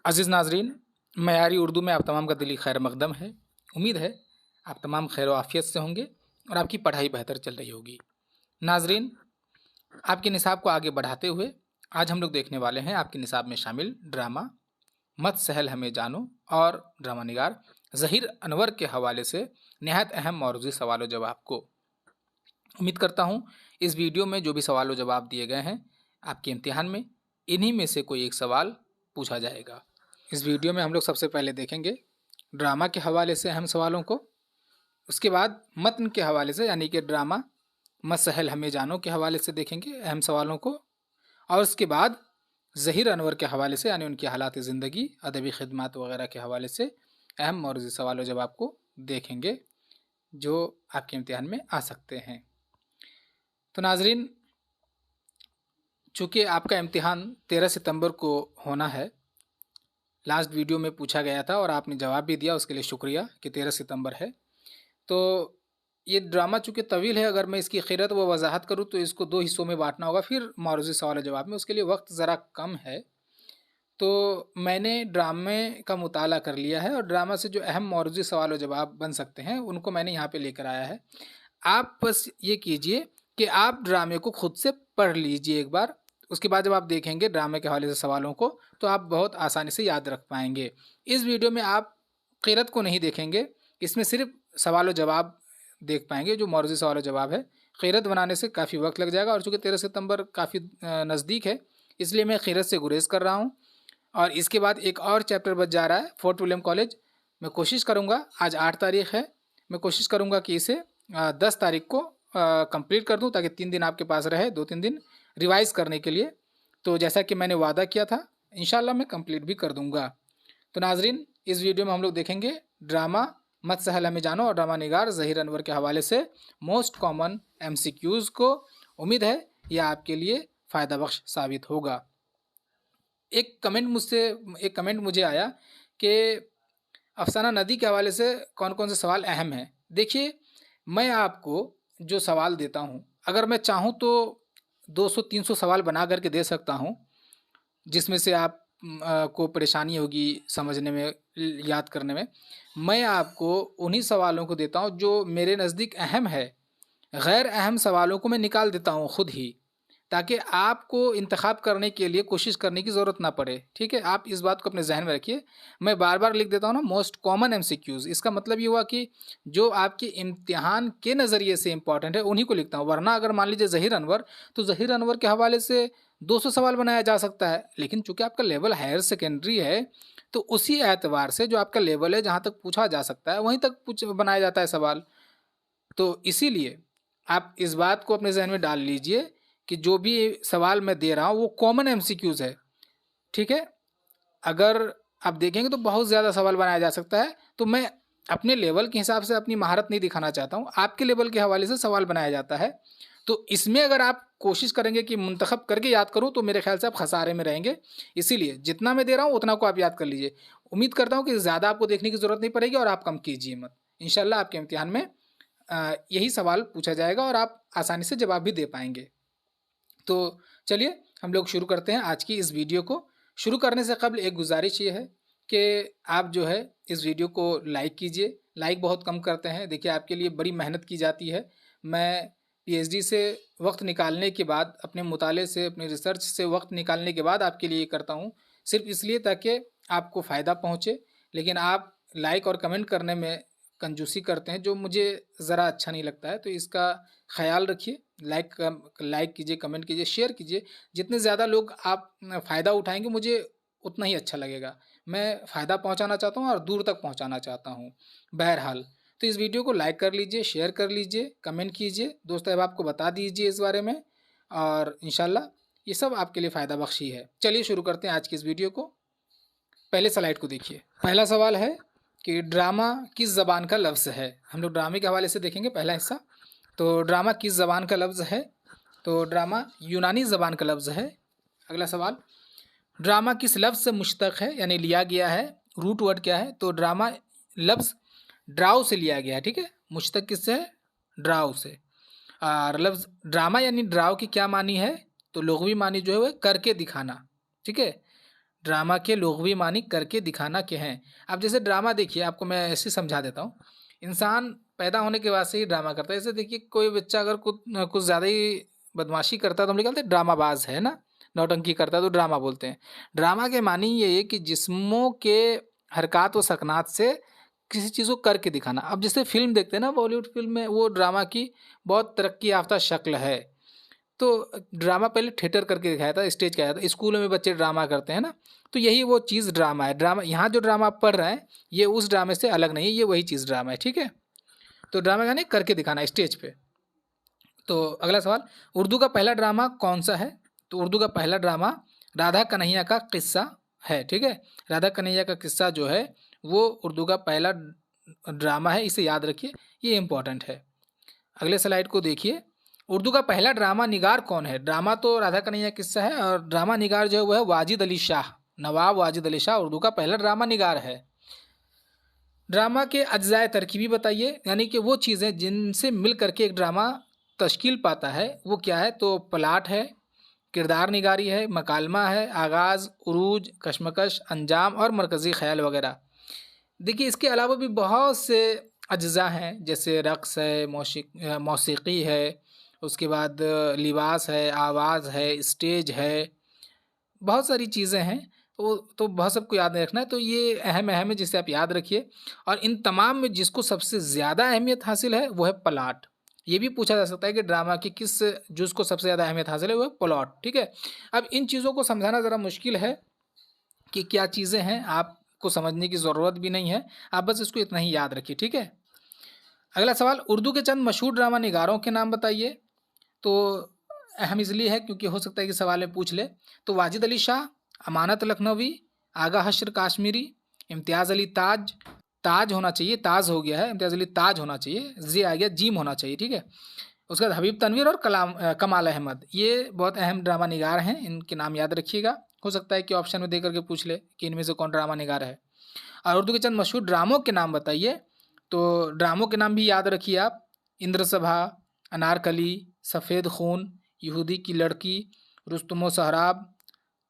अज़ीज़ नाज़रीन, मयारी उर्दू में आप तमाम का दिली खैर मकदम है। उम्मीद है आप तमाम खैर आफ़ियत से होंगे और आपकी पढ़ाई बेहतर चल रही होगी। नाज़रीन, आपके निसाब को आगे बढ़ाते हुए आज हम लोग देखने वाले हैं आपके निसाब में शामिल ड्रामा मत सहल हमें जानो और ड्रामा निगार ज़हीर अनवर के हवाले से नहायत अहम मौरूज़ी सवाल व जवाब को। उम्मीद करता हूँ इस वीडियो में जो भी सवाल व जवाब दिए गए हैं आपके इम्तिहान में इन्हीं में से कोई एक सवाल पूछा जाएगा। इस वीडियो में हम लोग सबसे पहले देखेंगे ड्रामा के हवाले से अहम सवालों को, उसके बाद मतन के हवाले से यानी कि ड्रामा मसहल हमें जानो के हवाले से देखेंगे अहम सवालों को, और उसके बाद ज़हीर अनवर के हवाले से यानी उनकी हालात ज़िंदगी अदबी खिदमत वगैरह के हवाले से अहम मौरूज़ी सवाल व जवाब को देखेंगे जो आपके इम्तिहान में आ सकते हैं। तो नाजरीन, चूँकि आपका इम्तिहान 13 सितंबर को होना है, लास्ट वीडियो में पूछा गया था और आपने जवाब भी दिया, उसके लिए शुक्रिया कि 13 सितंबर है। तो ये ड्रामा चूँकि तवील है, अगर मैं इसकी ख़िरत व वजाहत करूँ तो इसको 2 हिस्सों में बांटना होगा फिर मौरूज़ी सवाल जवाब में, उसके लिए वक्त ज़रा कम है। तो मैंने ड्रामे का मुताला कर लिया है और ड्रामा से जो अहम मौरूज़ी सवाल व जवाब बन सकते हैं उनको मैंने यहाँ पे लेकर आया है। आप बस ये कीजिए कि आप ड्रामे को खुद से पढ़ लीजिए एक बार, उसके बाद जब आप देखेंगे ड्रामे के हवाले से सवालों को तो आप बहुत आसानी से याद रख पाएंगे। इस वीडियो में आप क़िरत को नहीं देखेंगे, इसमें सिर्फ सवाल व जवाब देख पाएंगे जो मौरूज़ी सवाल व जवाब है। क़िरत बनाने से काफ़ी वक्त लग जाएगा और चूँकि 13 सितंबर काफ़ी नज़दीक है इसलिए मैं क़िरत से गुरेज़ कर रहा हूँ। और इसके बाद एक और चैप्टर बच जा रहा है फोर्ट विलियम कॉलेज। मैं कोशिश करूँगा, आज 8 तारीख़ है, मैं कोशिश करूँगा कि इसे 10 तारीख को कंप्लीट कर दूं ताकि 3 दिन आपके पास रहे, 2-3 दिन रिवाइज़ करने के लिए। तो जैसा कि मैंने वादा किया था इंशाल्लाह मैं कंप्लीट भी कर दूंगा। तो नाजरीन, इस वीडियो में हम लोग देखेंगे ड्रामा मत सहल हमें जानो और ड्रामा निगार ज़हीर अनवर के हवाले से मोस्ट कॉमन MCQs को। उम्मीद है यह आपके लिए फ़ायदा बख्श साबित होगा। एक कमेंट मुझे आया कि अफसाना नदी के हवाले से कौन कौन से सवाल अहम हैं। देखिए, मैं आपको जो सवाल देता हूँ अगर मैं चाहूँ तो 200-300 सवाल बना करके दे सकता हूँ जिसमें से आप को परेशानी होगी समझने में, याद करने में। मैं आपको उन्हीं सवालों को देता हूँ जो मेरे नज़दीक अहम है, गैर अहम सवालों को मैं निकाल देता हूँ खुद ही, ताकि आपको इंतखाब करने के लिए कोशिश करने की ज़रूरत ना पड़े। ठीक है, आप इस बात को अपने जहन में रखिए। मैं बार बार लिख देता हूँ ना मोस्ट कॉमन MCQs, इसका मतलब ये हुआ कि जो आपके इम्तिहान के नज़रिए से इंपॉर्टेंट है उन्हीं को लिखता हूँ। वरना अगर मान लीजिए ज़हीर अनवर, तो ज़हीर अनवर के हवाले से 200 सवाल बनाया जा सकता है, लेकिन चूँकि आपका लेवल हायर सेकेंडरी है तो उसी एतबार से जो आपका लेवल है जहाँ तक पूछा जा सकता है वहीं तक बनाया जाता है सवाल। तो इसीलिए आप इस बात को अपने जहन में डाल लीजिए कि जो भी सवाल मैं दे रहा हूँ वो कॉमन MCQs है। ठीक है, अगर आप देखेंगे तो बहुत ज़्यादा सवाल बनाया जा सकता है, तो मैं अपने लेवल के हिसाब से अपनी महारत नहीं दिखाना चाहता हूँ, आपके लेवल के हवाले से सवाल बनाया जाता है। तो इसमें अगर आप कोशिश करेंगे कि मुंतखब करके याद करूँ तो मेरे ख्याल से आप खसारे में रहेंगे। इसीलिए जितना मैं दे रहा हूँ उतना को आप याद कर लीजिए। उम्मीद करता हूँ कि ज़्यादा आपको देखने की ज़रूरत नहीं पड़ेगी और आप कम कीजिए मत। इंशाल्लाह आपके इम्तिहान में यही सवाल पूछा जाएगा और आप आसानी से जवाब भी दे पाएंगे। तो चलिए हम लोग शुरू करते हैं आज की इस वीडियो को। शुरू करने से कबल एक गुजारिश ये है कि आप जो है इस वीडियो को लाइक कीजिए। लाइक बहुत कम करते हैं, देखिए आपके लिए बड़ी मेहनत की जाती है। मैं PhD से वक्त निकालने के बाद, अपने मुताले से, अपने रिसर्च से वक्त निकालने के बाद आपके लिए ये करता हूँ, सिर्फ इसलिए ताकि आपको फ़ायदा पहुँचे। लेकिन आप लाइक और कमेंट करने में कंजूसी करते हैं जो मुझे ज़रा अच्छा नहीं लगता है, तो इसका ख्याल रखिए। लाइक कीजिए, कमेंट कीजिए, शेयर कीजिए। जितने ज़्यादा लोग आप फ़ायदा उठाएंगे मुझे उतना ही अच्छा लगेगा। मैं फ़ायदा पहुंचाना चाहता हूं और दूर तक पहुंचाना चाहता हूं। बहरहाल, तो इस वीडियो को लाइक कर लीजिए, शेयर कर लीजिए, कमेंट कीजिए, दोस्त अहबाब को बता दीजिए इस बारे में, और इंशाल्लाह ये सब आपके लिए फ़ायदा बख्श ही है। चलिए शुरू करते हैं आज की इस वीडियो को। पहले स्लाइड को देखिए। पहला सवाल है कि ड्रामा किस ज़बान का लफ्ज़ है। हम लोग ड्रामे के हवाले से देखेंगे पहला हिस्सा। तो ड्रामा किस ज़बान का लफ्ज़ है, तो ड्रामा यूनानी ज़बान का लफ्ज़ है। अगला सवाल, ड्रामा किस लफ्ज़ से मुश्तक़ है यानी लिया गया है, रूट वर्ड क्या है, तो ड्रामा लफ्ज़ ड्राउ से लिया गया है। ठीक है, मुश्तक़ किससे है, ड्राउ से। और लफ्ज़ ड्रामा यानी ड्राउ की क्या मानी है, तो लुग़वी मानी जो है वह करके दिखाना। ठीक है, ड्रामा के लुग़वी मानी करके दिखाना के हैं। अब जैसे ड्रामा देखिए, आपको मैं ऐसे समझा देता हूँ। इंसान पैदा होने के बाद से ही ड्रामा करता है। जैसे देखिए, कोई बच्चा अगर कुछ ज़्यादा ही बदमाशी करता है तो हम लोग कहते हैं ड्रामाबाज़ है ना, नौटंकी करता है तो ड्रामा बोलते हैं। ड्रामा के मानी ये है कि जिस्मों के हरकत व सकनात से किसी चीज़ को करके दिखाना। अब जैसे फ़िल्म देखते हैं ना, बॉलीवुड फ़िल्म में वो ड्रामा की बहुत तरक्की याफ़्ता शक्ल है। तो ड्रामा पहले थिएटर करके दिखाया था, स्टेज का आया था। स्कूलों में बच्चे ड्रामा करते हैं ना, तो यही वो चीज़ ड्रामा है। ड्रामा यहाँ जो ड्रामा आप पढ़ रहे हैं, ये उस ड्रामे से अलग नहीं है, ये वही चीज़ ड्रामा है, ठीक है? तो ड्रामा यानी करके दिखाना स्टेज पे। तो अगला सवाल, उर्दू का पहला ड्रामा कौन सा है? तो उर्दू का पहला ड्रामा राधा कन्हैया का किस्सा है, ठीक है? राधा कन्हैया का किस्सा जो है वो उर्दू का पहला ड्रामा है, इसे याद रखिए, ये इम्पोर्टेंट है। अगले स्लाइड को देखिए, उर्दू का पहला ड्रामा निगार कौन है? ड्रामा तो राधा कन्हैया किस्सा है और ड्रामा निगार जो है वो है वाजिद अली शाह। नवाब वाजिद अली शाह उर्दू का पहला ड्रामा निगार है। ड्रामा के अज्जाए तरकीबी बताइए, यानी कि वो चीज़ें जिनसे मिल करके एक ड्रामा तश्कील पाता है, वो क्या है? तो प्लाट है, किरदार निगारी है, मकालमा है, आगाज़, उरूज, कशमकश, अंजाम और मरकज़ी ख़याल वगैरह। देखिए, इसके अलावा भी बहुत से अज्जा हैं, जैसे रक़्स है, मौसीक़ी है, उसके बाद लिबास है, आवाज़ है, स्टेज है, बहुत सारी चीज़ें हैं। वो तो बहुत सबको याद नहीं रखना है, तो ये अहम अहम है जिसे आप याद रखिए। और इन तमाम में जिसको सबसे ज़्यादा अहमियत हासिल है वो है प्लॉट। ये भी पूछा जा सकता है कि ड्रामा की किस जुज़ को सबसे ज़्यादा अहमियत हासिल है, वो है प्लॉट, ठीक है? अब इन चीज़ों को समझाना ज़रा मुश्किल है कि क्या चीज़ें हैं, आपको समझने की ज़रूरत भी नहीं है, आप बस इसको इतना ही याद रखिए, ठीक है? अगला सवाल, उर्दू के चंद मशहूर ड्रामा निगारों के नाम बताइए। तो अहम इसलिए है क्योंकि हो सकता है कि सवाल में पूछ ले। तो वाजिद अली शाह, अमानत लखनवी, आगा हश्र काश्मीरी, इम्तियाज़ अली ताज, ताज होना चाहिए, ताज हो गया है, इम्तियाज़ अली ताज होना चाहिए, जी आ गया, जीम होना चाहिए, ठीक है? उसके बाद हबीब तनवीर और कमाल अहमद, ये बहुत अहम ड्रामा निगार हैं, इनके नाम याद रखिएगा। हो सकता है कि ऑप्शन में दे करके पूछ ले कि इनमें से कौन ड्रामा निगार है। और उर्दू के चंद मशहूर ड्रामों के नाम बताइए। तो ड्रामों के नाम भी याद रखिए आप, इंद्र सभा, अनारकली, सफ़ेद खून, यहूदी की लड़की, रुस्तुम सहराब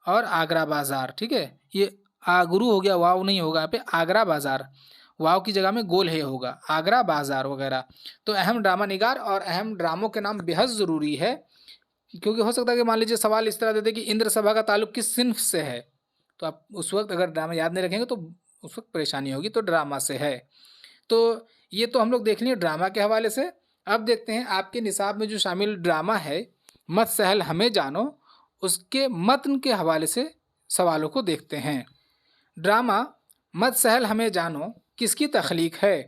और आगरा बाज़ार, ठीक है? ये आगरू हो गया, वाव नहीं होगा यहाँ पे, आगरा बाज़ार, वाव की जगह में गोल है होगा, आगरा बाज़ार वगैरह। तो अहम ड्रामा निगार और अहम ड्रामों के नाम बेहद ज़रूरी है, क्योंकि हो सकता है कि मान लीजिए सवाल इस तरह दे दे कि इंद्र सभा का ताल्लुक किस सिन्फ से है, तो आप उस वक्त अगर ड्रामा याद नहीं रखेंगे तो उस वक्त परेशानी होगी, तो ड्रामा से है। तो ये तो हम लोग देख लिए ड्रामा के हवाले से। अब देखते हैं आपके निसाब में जो शामिल ड्रामा है मत सहल हमें जानो, उसके मतन के हवाले से सवालों को देखते हैं। ड्रामा मत सहल हमें जानो किसकी तख्लीक है,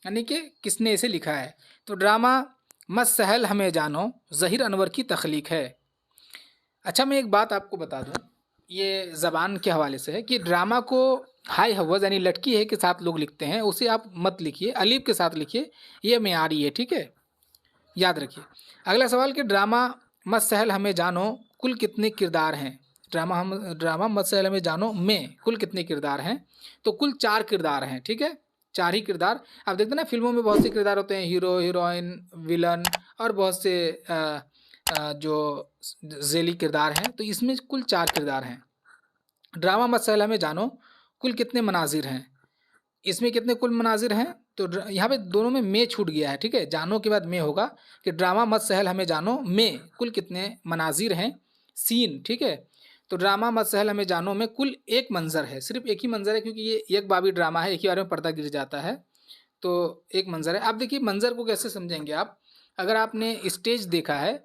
यानी कि किसने इसे लिखा है? तो ड्रामा मत सहल हमें जानो ज़हीर अनवर की तख्लीक है। अच्छा, मैं एक बात आपको बता दूं, ये ज़बान के हवाले से है कि ड्रामा को हाई हवज़ यानी लटकी है के साथ लोग लिखते हैं, उसे आप मत लिखिए, अलीफ के साथ लिखिए, ये मेयारी है, ठीक है? याद रखिए। अगला सवाल कि ड्रामा मत सहल हमें जानो कुल कितने किरदार हैं? ड्रामा मत सहल हमें जानो में कुल कितने किरदार हैं? तो कुल 4 किरदार हैं, ठीक है? 4 ही किरदार। आप देखते हैं ना फिल्मों में बहुत से किरदार होते हैं, हीरो, हीरोइन, विलन और बहुत से जो ज़ेली किरदार हैं, तो इसमें कुल 4 किरदार हैं। ड्रामा मत सहल हमें जानो कुल कितने मनाजिर हैं? इसमें कितने कुल मनाजिर हैं? तो यहाँ पे दोनों में छूट गया है, ठीक है? जानो के बाद में होगा कि ड्रामा मत सहल हमें जानो में कुल कितने मनाजिर हैं, सीन, ठीक है? तो ड्रामा मत सहल हमें जानो में कुल एक मंज़र है, सिर्फ एक ही मंज़र है, क्योंकि ये एक बाबी ड्रामा है, एक ही बार में पर्दा गिर जाता है, तो एक मंज़र है। आप देखिए मंज़र को कैसे समझेंगे आप, अगर आपने स्टेज देखा है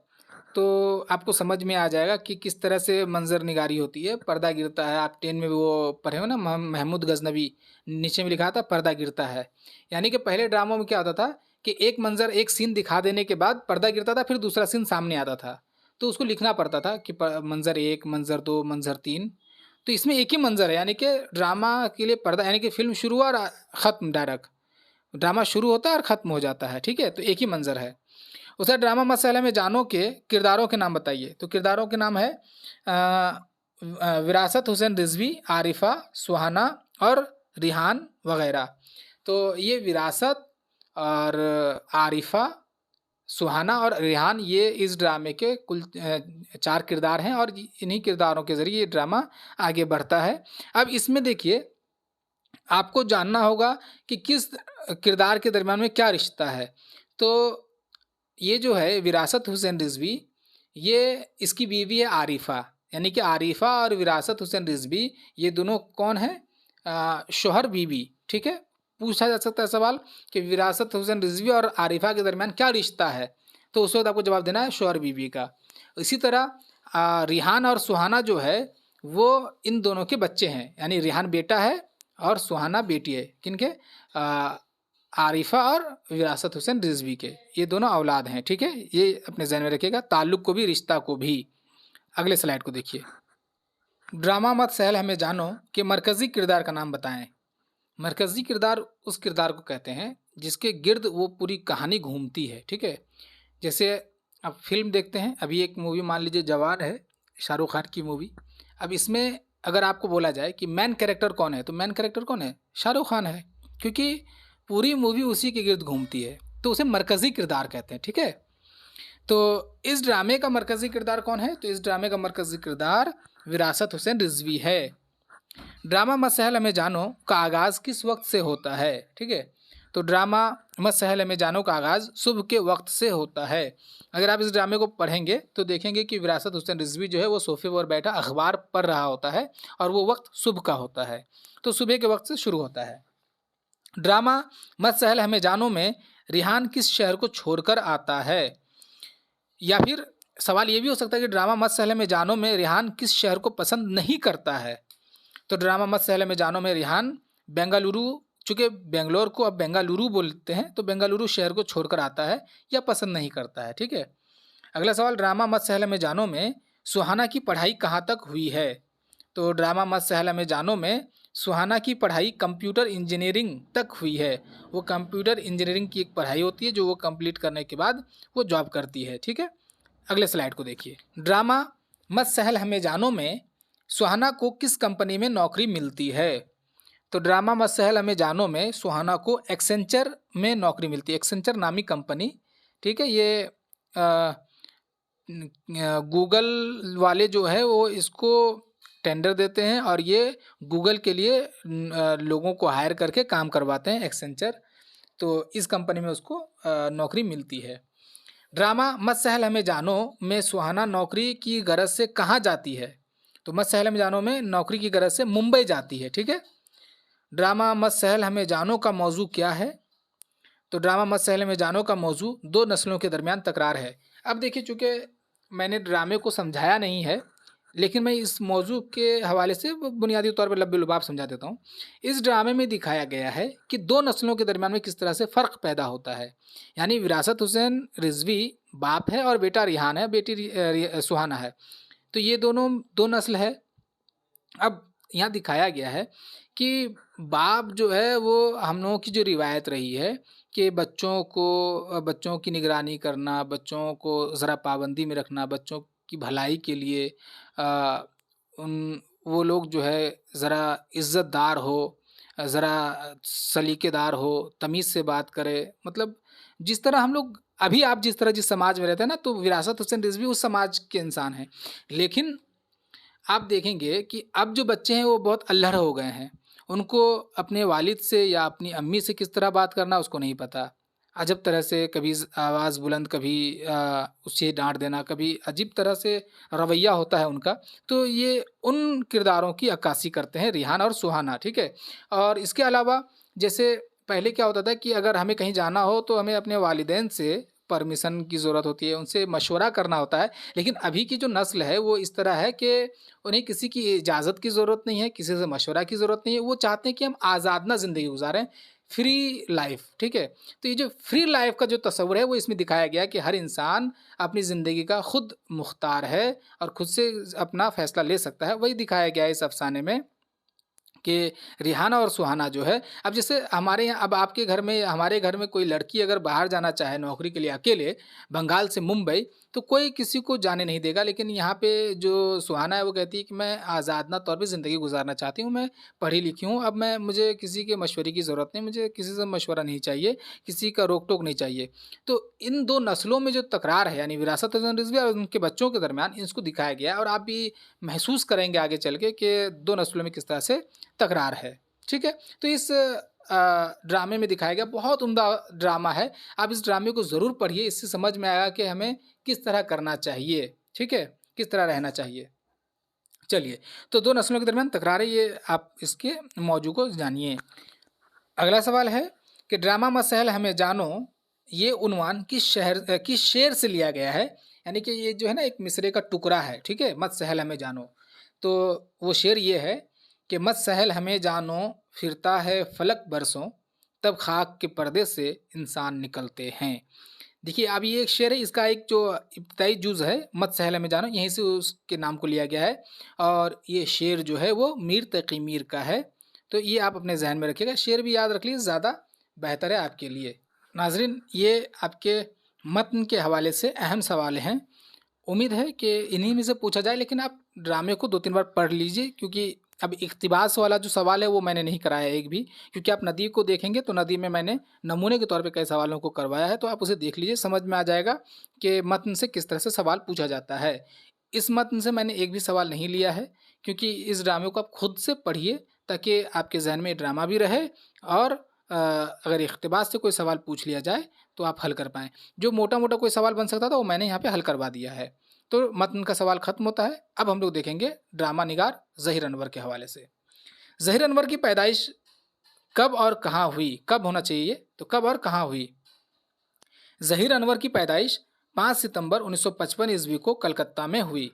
तो आपको समझ में आ जाएगा कि किस तरह से मंजर निगारी होती है। पर्दा गिरता है, आप 10 में भी वो पढ़े हो ना, महमूद गजनवी, नीचे में लिखा था पर्दा गिरता है। यानी कि पहले ड्रामों में क्या होता था कि एक मंजर, एक सीन दिखा देने के बाद पर्दा गिरता था, फिर दूसरा सीन सामने आता था, तो उसको लिखना पड़ता था कि मंजर 1, मंजर 2, मंजर 3। तो इसमें एक ही मंजर है, यानी कि ड्रामा के लिए पर्दा, यानी कि फिल्म शुरू और ख़त्म, डायरेक्ट ड्रामा शुरू होता है और ख़त्म हो जाता है, ठीक है? तो एक ही मंजर है। उसे ड्रामा मसाला में जानो के किरदारों के नाम बताइए। तो किरदारों के नाम है विरासत हुसैन रिजवी, आरिफा, सुहाना और रिहान वगैरह। तो ये विरासत और आरिफा, सुहाना और रेहान ये इस ड्रामे के कुल 4 किरदार हैं और इन्हीं किरदारों के ज़रिए ये ड्रामा आगे बढ़ता है। अब इसमें देखिए आपको जानना होगा कि किस किरदार के दरमियान में क्या रिश्ता है। तो ये जो है विरासत हुसैन रिज़वी, ये इसकी बीवी है आरिफ़ा, यानी कि आरिफ़ा और विरासत हुसैन रिज़वी ये दोनों कौन हैं? शौहर बीवी, ठीक है? पूछा जा सकता है सवाल कि विरासत हुसैन रिज़वी और आरिफ़ा के दरमियान क्या रिश्ता है? तो उस वक़्त आपको जवाब देना है शौहर बीवी का। इसी तरह रिहान और सुहाना जो है वो इन दोनों के बच्चे हैं, यानी रिहान बेटा है और सुहाना बेटी है। किनके? आरिफ़ा और विरासत हुसैन रिज़वी के, ये दोनों औलाद हैं, ठीक है? ये अपने ज़हन में रखिएगा, ताल्लुक़ को भी, रिश्ता को भी। अगले स्लाइड को देखिए। ड्रामा मत सहल हमें जानो के मरकज़ी किरदार का नाम बताएं। मरकज़ी किरदार उस किरदार को कहते हैं जिसके गिर्द वो पूरी कहानी घूमती है, ठीक है? जैसे अब फिल्म देखते हैं, अभी एक मूवी मान लीजिए जवान है, शाहरुख खान की मूवी। अब इसमें अगर आपको बोला जाए कि मेन कैरेक्टर कौन है, तो मेन कैरेक्टर कौन है? शाहरुख खान है, क्योंकि पूरी मूवी उसी के गिर्द घूमती है, तो उसे मरकज़ी किरदार कहते हैं, ठीक है? तो इस ड्रामे का मरकज़ी किरदार कौन है? तो इस ड्रामे का मरकज़ी किरदार विरासत हुसैन रिज़वी है। ड्रामा मत सहल हमें जानो का आगाज़ किस वक्त से होता है, ठीक है? तो ड्रामा मत सहल हमें जानो का आगाज़ सुबह के वक्त से होता है। अगर आप इस ड्रामे को पढ़ेंगे तो देखेंगे कि विरासत हुसैन रिज़वी जो है वो सोफ़े पर बैठा अखबार पढ़ रहा होता है और वो वक्त सुबह का होता है, तो सुबह के वक्त से शुरू होता है। ड्रामा मत सहल हमें जानो में रिहान किस शहर को छोड़कर आता है? या फिर सवाल ये भी हो सकता है कि ड्रामा मत सहल हमें जानो में रिहान किस शहर को पसंद नहीं करता है? तो ड्रामा मत सहल में जानो में रिहान बेंगलुरु, चूँकि बेंगलोर को अब बेंगलुरु बोलते हैं, तो बेंगलुरु शहर को छोड़कर आता है या पसंद नहीं करता है, ठीक है? अगला सवाल, ड्रामा मत सहल में जानो में सुहाना की पढ़ाई कहाँ तक हुई है? तो ड्रामा मत सहल में जानो में सुहाना की पढ़ाई कंप्यूटर इंजीनियरिंग तक हुई है। वो कंप्यूटर इंजीनियरिंग की एक पढ़ाई होती है जो वो कंप्लीट करने के बाद वो जॉब करती है, ठीक है? अगले स्लाइड को देखिए। ड्रामा मत सहल हमें जानो में सुहाना को किस कंपनी में नौकरी मिलती है? तो ड्रामा मत सहल हमें जानो में सुहाना को एक्सेंचर में नौकरी मिलती है। एक्सेंचर नामी कंपनी, ठीक है? ये गूगल वाले जो है वो इसको टेंडर देते हैं और ये गूगल के लिए लोगों को हायर करके काम करवाते हैं, एक्सेंचर। तो इस कंपनी में उसको नौकरी मिलती है। ड्रामा मत सहल हमें जानो में सुहाना नौकरी की गरज से कहाँ जाती है? तो मत सहल हमें जानो में नौकरी की गरज से मुंबई जाती है, ठीक है? ड्रामा मत सहल हमें जानो का मौजू क्या है? तो ड्रामा मत सहल हमें जानो का मौजू दो नस्लों के दरमियान तकरार है। अब देखिए, चूँकि मैंने ड्रामे को समझाया नहीं है, लेकिन मैं इस मौजू के हवाले से बुनियादी तौर पर लब्बे-लुबाब समझा देता हूँ। इस ड्रामे में दिखाया गया है कि दो नस्लों के दरमियान में किस तरह से फ़र्क पैदा होता है। यानी विरासत हुसैन रिज़वी बाप है और बेटा रिहान है, बेटी सुहाना है। तो ये दोनों दो नस्ल है। अब यहाँ दिखाया गया है कि बाप जो है वो हम लोगों की जो रिवायत रही है कि बच्चों की निगरानी करना, बच्चों को ज़रा पाबंदी में रखना, बच्चों की भलाई के लिए वो लोग जो है ज़रा इज़्ज़तदार हो, ज़रा सलीकेदार हो, तमीज़ से बात करे। मतलब जिस तरह हम लोग अभी आप जिस तरह जिस समाज में रहते हैं ना, तो विरासत हुसैन रिज़वी उस समाज के इंसान हैं। लेकिन आप देखेंगे कि अब जो बच्चे हैं वो बहुत अल्हड़ हो गए हैं। उनको अपने वालिद से या अपनी अम्मी से किस तरह बात करना उसको नहीं पता। अजब तरह से कभी आवाज़ बुलंद, कभी उसे डाँट देना, कभी अजीब तरह से रवैया होता है उनका। तो ये उन किरदारों की अक्कासी करते हैं रिहान और सुहाना, ठीक है? और इसके अलावा जैसे पहले क्या होता था कि अगर हमें कहीं जाना हो तो हमें अपने वालिदैन से परमिशन की ज़रूरत होती है, उनसे मशवरा करना होता है। लेकिन अभी की जो नस्ल है वो इस तरह है कि उन्हें किसी की इजाज़त की ज़रूरत नहीं है, किसी से मशवरा की ज़रूरत नहीं है। वो चाहते हैं कि हम आज़ादना ज़िंदगी गुज़ारें, फ्री लाइफ़, ठीक है? तो ये जो फ्री लाइफ़ का जो तस्वुर है वो इसमें दिखाया गया है कि हर इंसान अपनी ज़िंदगी का खुद मुख्तार है और खुद से अपना फ़ैसला ले सकता है। वही दिखाया गया है इस अफ़साने में। कि रिहाना और सुहाना जो है, अब जैसे हमारे यहाँ, अब आपके घर में, हमारे घर में कोई लड़की अगर बाहर जाना चाहे नौकरी के लिए अकेले, बंगाल से मुंबई, तो कोई किसी को जाने नहीं देगा। लेकिन यहाँ पे जो सुहाना है वो कहती है कि मैं आज़ादना तौर पे ज़िंदगी गुजारना चाहती हूँ, मैं पढ़ी लिखी हूँ, अब मैं, मुझे किसी के मशवरे की ज़रूरत नहीं, मुझे किसी से मशवरा नहीं चाहिए, किसी का रोक टोक नहीं चाहिए। तो इन दो नस्लों में जो तकरार है, यानी विरासत रिजवी और उनके बच्चों के दरमियान, इसको दिखाया गया है। और आप भी महसूस करेंगे आगे चल के कि दो नस्लों में किस तरह से तकरार है। ठीक है, तो इस ड्रामे में दिखाया गया, बहुत उम्दा ड्रामा है। आप इस ड्रामे को ज़रूर पढ़िए, इससे समझ में आएगा कि हमें किस तरह करना चाहिए। ठीक है, किस तरह रहना चाहिए। चलिए, तो दो नस्लों के दरमियान तकरार है, ये आप इसके मौजू को जानिए। अगला सवाल है कि ड्रामा मसहल हमें जानो, ये उन्वान किस शेर से लिया गया है। यानी कि ये जो है ना, एक मिसरे का टुकड़ा है। ठीक है, मत सहल हमें जानो, तो वो शेर ये है कि मत सहल हमें जानो, फिरता है फलक बरसों, तब खाक के पर्दे से इंसान निकलते हैं। देखिए, अब ये एक शेर है, इसका एक जो इब्तदाई जुज़ है, मत सहल हमें जानो, यहीं से उसके नाम को लिया गया है। और ये शेर जो है वो मीर तकी मीर का है। तो ये आप अपने जहन में रखिएगा, शेर भी याद रख लीजिए, ज़्यादा बेहतर है आपके लिए। नाजरीन, ये आपके मतन के हवाले से अहम सवाल हैं। उम्मीद है कि इन्हीं में से पूछा जाए, लेकिन आप ड्रामे को 2-3 बार पढ़ लीजिए, क्योंकि अब इक़्तिबास वाला जो सवाल है वो मैंने नहीं कराया एक भी, क्योंकि आप नदी को देखेंगे तो नदी में मैंने नमूने के तौर पे कई सवालों को करवाया है। तो आप उसे देख लीजिए, समझ में आ जाएगा कि मतन से किस तरह से सवाल पूछा जाता है। इस मतन से मैंने एक भी सवाल नहीं लिया है, क्योंकि इस ड्रामे को आप खुद से पढ़िए, ताकि आपके ज़हन में ड्रामा भी रहे, और अगर इक़्तिबास से कोई सवाल पूछ लिया जाए तो आप हल कर पाएँ। जो मोटा-मोटा कोई सवाल बन सकता था वो मैंने यहाँ पे हल करवा दिया है। तो मतन का सवाल ख़त्म होता है। अब हम लोग देखेंगे ड्रामा निगार ज़हीर अनवर के हवाले से। ज़हीर अनवर की पैदाइश कब और कहाँ हुई? कब होना चाहिए ये? तो कब और कहाँ हुई? ज़हीर अनवर की पैदाइश 5 सितंबर 1955 ईस्वी को कलकत्ता में हुई।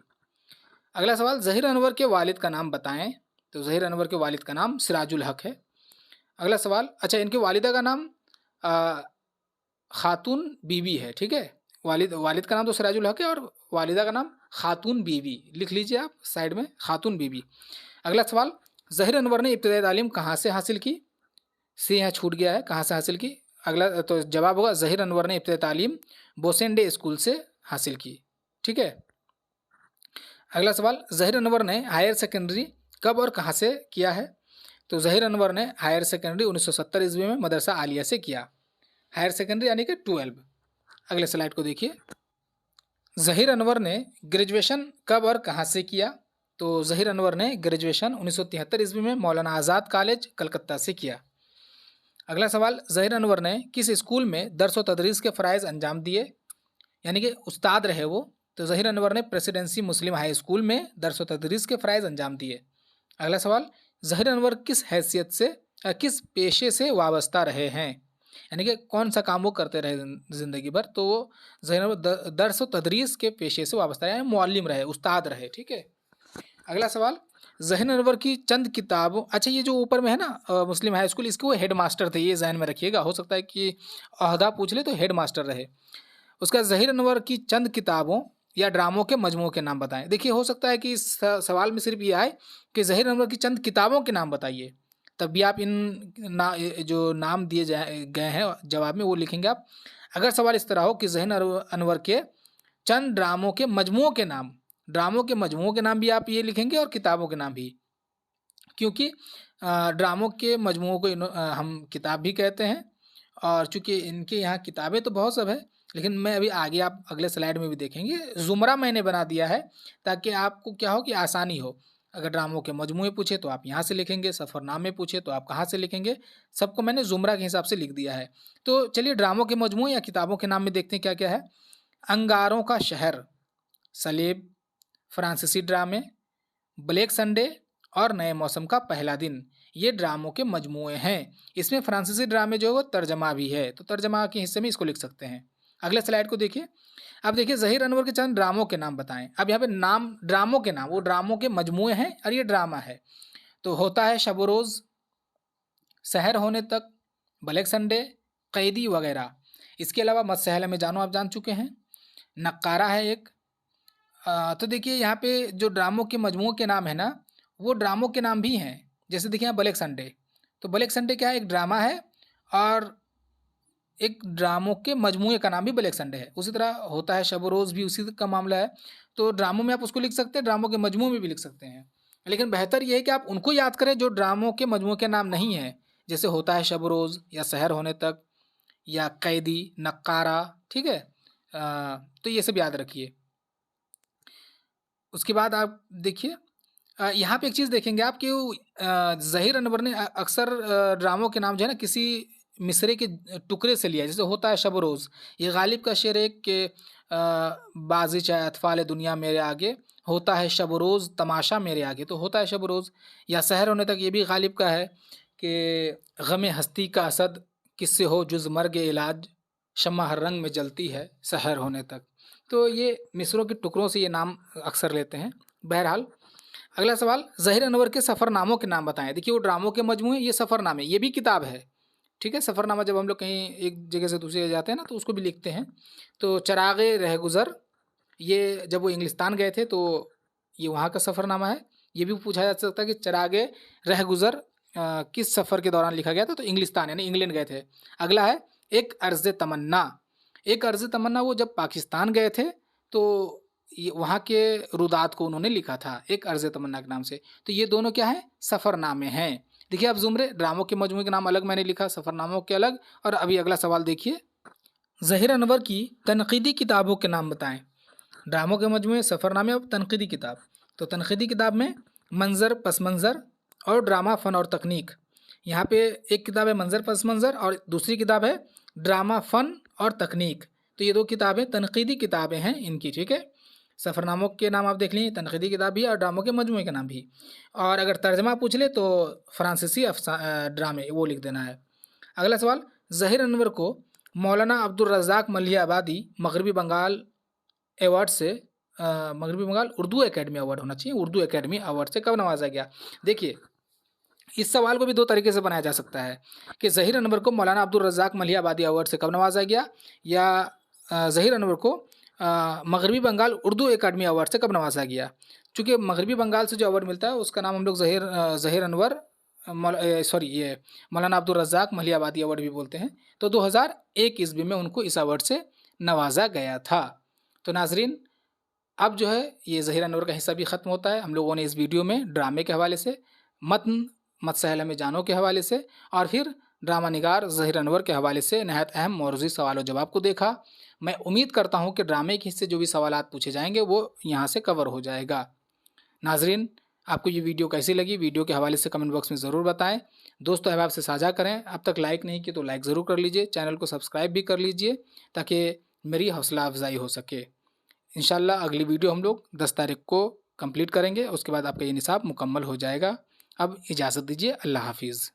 अगला सवाल, ज़हीर अनवर के वालिद का नाम बताएं। तो ज़हीर अनवर के वालिद का नाम सिराजुल हक है। अगला सवाल, अच्छा, इनके वालिदा का नाम खातून बीवी है। ठीक है, वालिद वालिद का नाम तो सिराजुल हक है, और वालिदा का नाम खातून बीवी, लिख लीजिए आप साइड में, खातून बीवी। अगला सवाल, ज़हीर अनवर ने इब्तदाई तालीम कहाँ से हासिल की? सी यहाँ छूट गया है, कहाँ से हासिल की? अगला तो जवाब होगा, ज़हीर अनवर ने इब्तदाई तालीम बोसेंडे स्कूल से हासिल की। ठीक है, अगला सवाल, ज़हीर अनवर ने हायर सेकेंडरी कब और कहाँ से किया है? तो ज़हीर अनवर ने हायर सेकेंडरी 1970 ईस्वी में मदरसा आलिया से किया। हायर सेकेंडरी यानी कि 12। अगले स्लाइड को देखिए, ज़हीर अनवर ने ग्रेजुएशन कब और कहाँ से किया? तो ज़हीर अनवर ने ग्रेजुएशन 1973 ईस्वी में मौलाना आज़ाद कॉलेज कलकत्ता से किया। अगला सवाल, ज़हीर अनवर ने किस स्कूल में दर्स व तदरीस के फ़राइज़ अंजाम दिए, यानी कि उस्ताद रहे वो? तो ज़हीर अनवर ने प्रेसिडेंसी मुस्लिम हाई स्कूल में दर्स व तदरीस के फ़राइज़ अंजाम दिए। अगला सवाल, ज़हीर अनवर किस हैसियत से, किस पेशे से वाबस्ता रहे हैं, यानी कि कौन सा काम वो करते रहे ज़िंदगी भर? तो वो ज़हीर अनवर दर्स व तदरीस के पेशे से वाबस्ता रहे, मुअल्लिम रहे, उस्ताद रहे। ठीक है, अगला सवाल, ज़हीर अनवर की चंद किताबों, अच्छा, ये जो ऊपर में है ना मुस्लिम हाई स्कूल, इसके वो हेड मास्टर थे, ये ज़हन में रखिएगा, हो सकता है कि अहदा पूछ ले तो हेड मास्टर रहे। उसका ज़हीर अनवर की चंद किताबों या ड्रामों के मजमू के नाम बताएं। देखिए, हो सकता है कि इस सवाल में सिर्फ ये आए कि ज़हीर अनवर की चंद किताबों के नाम बताइए, तब भी आप इन जो नाम दिए गए हैं जवाब में वो लिखेंगे आप। अगर सवाल इस तरह हो कि ज़हीर अनवर के चंद ड्रामों के मजमुओं के नाम, ड्रामों के मजमुओं के नाम भी आप ये लिखेंगे, और किताबों के नाम भी, क्योंकि ड्रामों के मजमुओं को हम किताब भी कहते हैं। और चूँकि इनके यहाँ किताबें तो बहुत सब है, लेकिन मैं अभी आगे, आप अगले स्लाइड में भी देखेंगे, ज़ुमरा मैंने बना दिया है ताकि आपको क्या हो कि आसानी हो। अगर ड्रामों के मजमूए पूछे तो आप यहाँ से लिखेंगे, सफ़रनामे पूछे तो आप कहाँ से लिखेंगे, सबको मैंने ज़ुमरा के हिसाब से लिख दिया है। तो चलिए, ड्रामों के मजमूए या किताबों के नाम में देखते हैं क्या क्या है। अंगारों का शहर, सलेब, फ्रांसीसी ड्रामे, ब्लैक संडे और नए मौसम का पहला दिन, ये ड्रामों के मजमूए हैं। इसमें फ्रांसीसी ड्रामे जो है वो तर्जमा भी है, तो तर्जमा के हिस्से में इसको लिख सकते हैं। अगले स्लाइड को देखिए। अब देखिए, ज़हीर अनवर के चंद ड्रामों के नाम बताएं। अब यहाँ पे नाम, ड्रामों के नाम, वो ड्रामों के मजमूए हैं और ये ड्रामा है। तो होता है शब रोज़, सहर होने तक, ब्लैक संडे, कैदी वगैरह। इसके अलावा मत सहल में जानो आप जान चुके हैं, नक्कारा है एक। तो देखिए, यहाँ पे जो ड्रामों के मजमूओं के नाम है ना, वो ड्रामों के नाम भी हैं, जैसे देखिए यहाँ ब्लैक संडे, तो ब्लैक संडे क्या है, एक ड्रामा है और एक ड्रामों के मजमूए का नाम भी ब्लैक संडे है। उसी तरह होता है शब रोज़ भी उसी का मामला है। तो ड्रामों में आप उसको लिख सकते हैं, ड्रामों के मजमूए में भी लिख सकते हैं। लेकिन बेहतर ये है कि आप उनको याद करें जो ड्रामों के मजमूए के नाम नहीं है, जैसे होता है शब रोज़ या सहर होने तक या कैदी, नक्कारा, ठीक है। तो ये सब याद रखिए। उसके बाद आप देखिए यहाँ पे एक चीज़ देखेंगे आप कि ज़हीर अनवर ने अक्सर ड्रामों के नाम जो है ना किसी मिसरे के टुकड़े से लिया है। जैसे होता है शब रोज़, ये गालिब का शेर है कि बाज़ी चाहे अतफ़ाल दुनिया मेरे आगे, होता है शब रोज़ तमाशा मेरे आगे। तो होता है शब रोज़। या सहर होने तक, ये भी गालिब का है कि गम हस्ती का असद किससे हो जुज़ मर्ग इलाज, शम्मा हर रंग में जलती है सहर होने तक। तो ये मिसरों के टुकड़ों से ये नाम अक्सर लेते हैं। बहरहाल अगला सवाल, ज़हीर अनवर के सफ़रनामों के नाम बताएं। देखिए वो ड्रामों के मजमूए, ये सफ़रनामे, ये भी किताब है, ठीक है। सफ़रनामा जब हम लोग कहीं एक जगह से दूसरी जगह जाते हैं ना तो उसको भी लिखते हैं। तो चरागे रहगुज़र, ये जब वो इंग्लिस्तान गए थे तो ये वहाँ का सफ़रनामा है। ये भी पूछा जा सकता है कि चरागे रहगुज़र किस सफ़र के दौरान लिखा गया था, तो इंग्लिस्तान यानी इंग्लैंड गए थे। अगला है एक अर्ज़ तमन्ना। एक अर्ज़ तमन्ना वो जब पाकिस्तान गए थे तो ये वहाँ के रुदात को उन्होंने लिखा था एक अर्ज़ तमन्ना के नाम से। तो ये दोनों क्या हैं, सफ़रनामे हैं। देखिए आप ज़ुमरे, ड्रामों के मजमूए के नाम अलग मैंने लिखा, सफ़रनामों के अलग। और अभी अगला सवाल देखिए, ज़हीर अनवर की तनक़ीदी किताबों के नाम बताएं। ड्रामों के मजमूए, सफ़रनामे और तनक़ीदी किताब। तो तनक़ीदी किताब में मंज़र पस मंज़र और ड्रामा फ़न और तकनीक। यहाँ पे एक किताब है मंज़र पस मंज़र और दूसरी किताब है ड्रामा फ़न और तकनीक। तो ये दो किताबें तनक़ीदी किताबें हैं इनकी, ठीक है। सफ़रनामों के नाम आप देख लीजिए, तनक़ीदी किताब भी और ड्रामों के मजमूए के नाम भी। और अगर तर्जमा पूछ ले तो फ़्रांसीसी ड्रामे वो लिख देना है। अगला सवाल, ज़हीर अनवर को मौलाना अब्दुल रज़्ज़ाक़ मलिया आबादी मगरबी बंगाल अवार्ड से मगरबी बंगाल उर्दू एकेडमी अवार्ड होना चाहिए, उर्दू एकेडमी अवार्ड से कब नवाजा गया। देखिए इस सवाल को भी दो तरीके से बनाया जा सकता है कि ज़हीर अनवर को मौलाना अब्दुल रज़्ज़ाक़ मलिया आबादी अवार्ड से कब नवाजा गया, या ज़हीर अनवर को मगरबी बंगाल उर्दू एकेडमी अवार्ड से कब नवाजा गया। चूँकि मगरबी बंगाल से जो अवार्ड मिलता है उसका नाम हम लोग ज़हीर अनवर ये मौलाना अब्दुल रज़्ज़ाक़ मलिया आबादी अवार्ड भी बोलते हैं। तो 2001 ईस्वी में उनको इस अवार्ड से नवाजा गया था। तो नाज़रीन अब जो है ये ज़हीर अनवर का हिस्सा भी ख़त्म होता है। हम लोगों ने इस वीडियो में ड्रामे के हवाले से, मतन मत सहल में जानो के हवाले से और फिर ड्रामा निगार ज़हीर अनवर के हवाले से नहायत अहम मौरूज़ी सवाल और जवाब को देखा। मैं उम्मीद करता हूँ कि ड्रामे के हिस्से जो भी सवालात पूछे जाएंगे वो यहाँ से कवर हो जाएगा। नाज़रीन आपको ये वीडियो कैसी लगी, वीडियो के हवाले से कमेंट बॉक्स में ज़रूर बताएं। दोस्तों अहबाब से साझा करें। अब तक लाइक नहीं किया तो लाइक ज़रूर कर लीजिए, चैनल को सब्सक्राइब भी कर लीजिए ताकि मेरी हौसला अफजाई हो सके। इंशाल्लाह अगली वीडियो हम लोग 10 तारीख को कंप्लीट करेंगे, उसके बाद आपका ये निसाब मुकम्मल हो जाएगा। अब इजाज़त दीजिए, अल्लाह हाफिज़।